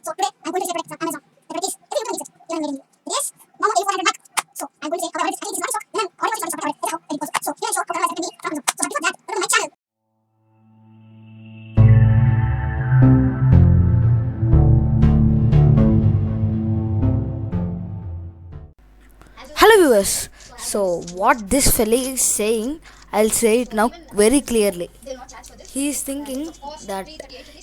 So today I'm going to say a product from Amazon. The product is every user uses it. Even reading it is Momo A400 Mac. So I'm going to say how I think this is not stock. And then how I want to show how it goes. So here I show how I like from Amazon. So before that, go to my channel. Hello viewers. So what this fella is saying, I'll say it now very clearly. He is thinking that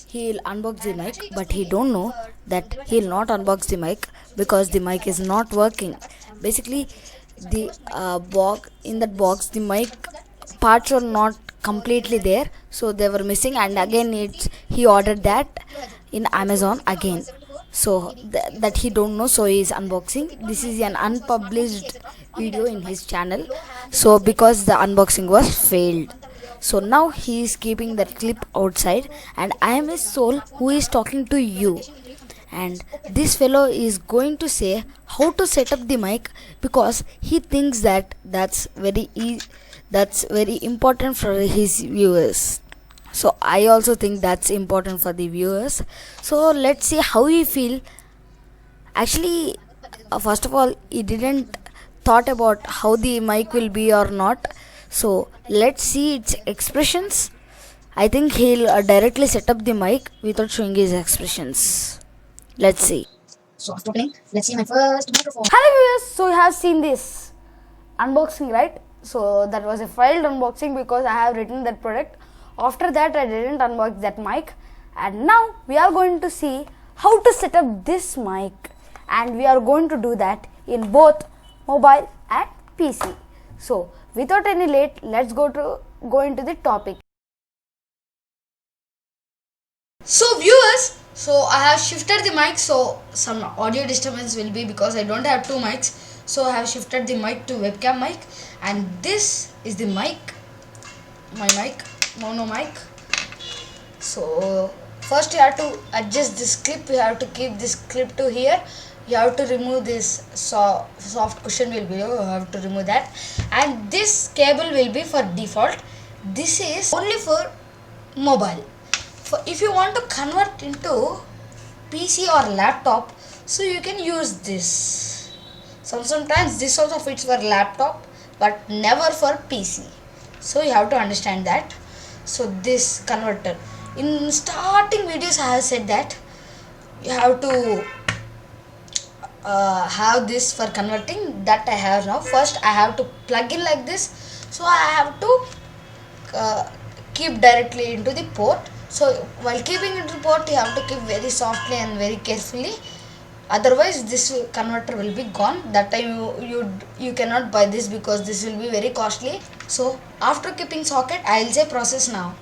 he'll unbox the mic, but he don't know that he'll not unbox the mic because the mic is not working. Basically, the box in that box, the mic parts are not completely there, so they were missing. And again, he ordered that in Amazon again. So that he don't know, so he is unboxing. This is an unpublished video in his channel. So because the unboxing was failed, so now he is keeping that clip outside, and I am his soul who is talking to you. And this fellow is going to say how to set up the mic because he thinks that that's very important for his viewers. So I also think that's important for the viewers. So let's see how he feel. Actually, first of all, he didn't thought about how the mic will be or not. So let's see its expressions. I think he'll directly set up the mic without showing his expressions. Let's see. So after opening, let's see my first microphone. Hello viewers, so you have seen this unboxing, right? So that was a failed unboxing because I have written that product. After that I didn't unbox that mic, and now we are going to see how to set up this mic, and we are going to do that in both mobile and PC. So without any late, let's go into the topic. So viewers, so I have shifted the mic, so some audio disturbance will be because I don't have two mics. So I have shifted the mic to webcam mic, and this is the mic, my mic, mono mic. So first you have to adjust this clip. You have to keep this clip to here. You have to remove this soft cushion will be, you have to remove that, and this cable will be for default. This is only for mobile. If you want to convert into PC or laptop, so you can use this. Sometimes this also fits for laptop, but never for PC. So you have to understand that. So this converter, in starting videos I have said that you have to have this for converting. That I have now. First I have to plug in like this, so I have to keep directly into the port. So while keeping into the port, you have to keep very softly and very carefully, otherwise this converter will be gone. That time you cannot buy this because this will be very costly. So after keeping socket, I will say process now.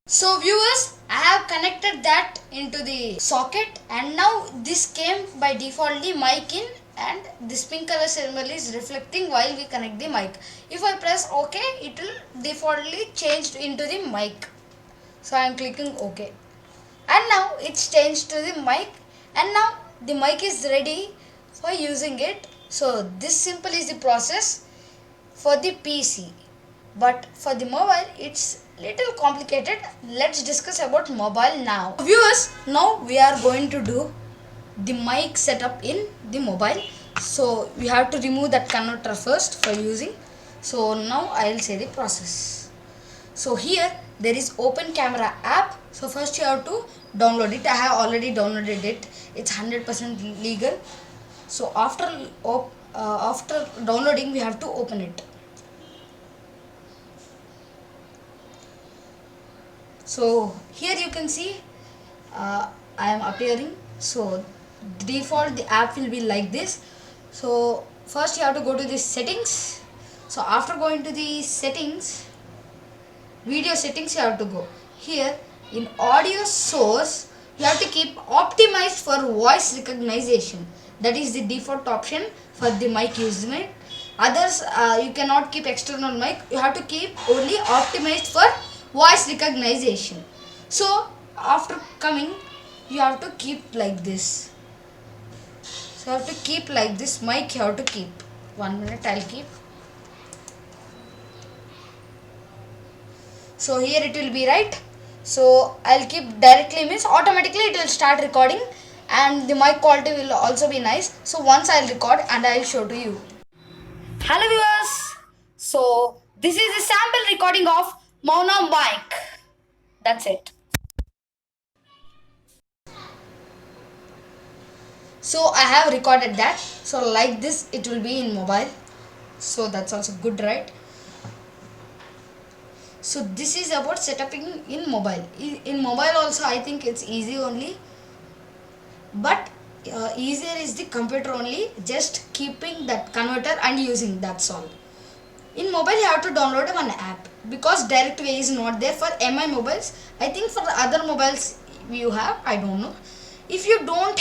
So viewers, I have connected that into the socket, and now this came by default the mic in, and this pink color symbol is reflecting while we connect the mic. If I press OK, it will defaultly changed into the mic. So I am clicking OK, and now it's changed to the mic, and now the mic is ready for using it. So this simple is the process for the PC, but for the mobile it's little complicated. Let's discuss about mobile now. Viewers, now we are going to do the mic setup in the mobile. So we have to remove that converter first for using. So now I will say the process. So here there is Open Camera app. So first you have to download it. I have already downloaded it. It's 100% legal. So after downloading, we have to open it. So here you can see I am appearing. So default the app will be like this. So first you have to go to the settings. So after going to the settings, video settings, you have to go here. In audio source, you have to keep optimized for voice recognition. That is the default option for the mic usement. Others you cannot keep external mic. You have to keep only optimized for voice recognition. So after coming, you have to keep like this. So you have to keep like this. Mic you have to keep. 1 minute I'll keep. So here it will be right. So I'll keep directly means automatically it will start recording. and the mic quality will also be nice. So once I'll record and I'll show to you. Hello viewers, so this is the sample recording of mono mic. That's it. So I have recorded that. So like this it will be in mobile. So that's also good, right? So this is about setuping in mobile. In mobile also I think it's easy only, but easier is the computer only, just keeping that converter and using, that's all. In mobile you have to download one app because direct way is not there for MI mobiles. I think for the other mobiles you have, I don't know. If you don't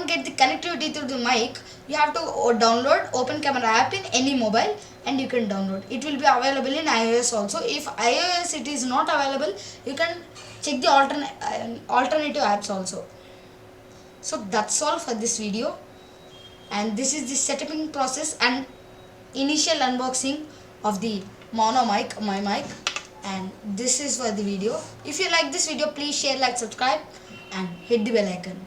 get the connectivity to the mic, you have to download Open Camera app in any mobile and you can download. It will be available in iOS also. If iOS it is not available, you can check the alternative apps also. So that's all for this video, and this is the setuping process and initial unboxing of the mono mic, my mic, and this is for the video. If you like this video, please share, like, subscribe and hit the bell icon.